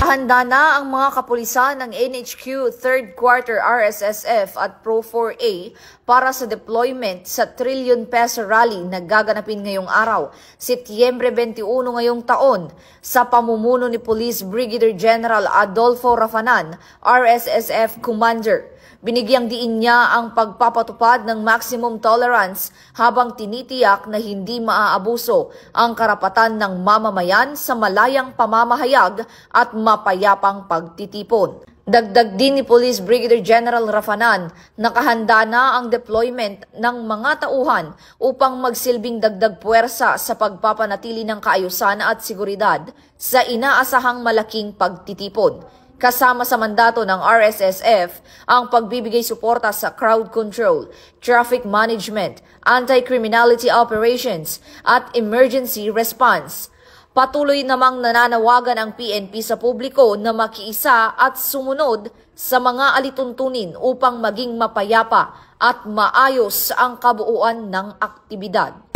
Nakahanda na ang mga kapulisan ng NHQ 3rd Quarter RSSF at Pro 4A para sa deployment sa trillion peso rally na gaganapin ngayong araw, Setyembre 21 ngayong taon, sa pamumuno ni Police Brigadier General Adolfo Rafanan, RSSF Commander. Binigyang diin niya ang pagpapatupad ng maximum tolerance habang tinitiyak na hindi maaabuso ang karapatan ng mamamayan sa malayang pamamahayag at mapayapang pagtitipon. Dagdag din ni Police Brigadier General Rafanan, nakahanda na ang deployment ng mga tauhan upang magsilbing dagdag puwersa sa pagpapanatili ng kaayusan at seguridad sa inaasahang malaking pagtitipon. Kasama sa mandato ng RSSF ang pagbibigay suporta sa crowd control, traffic management, anti-criminality operations at emergency response. Patuloy namang nananawagan ang PNP sa publiko na makiisa at sumunod sa mga alituntunin upang maging mapayapa at maayos ang kabuuan ng aktibidad.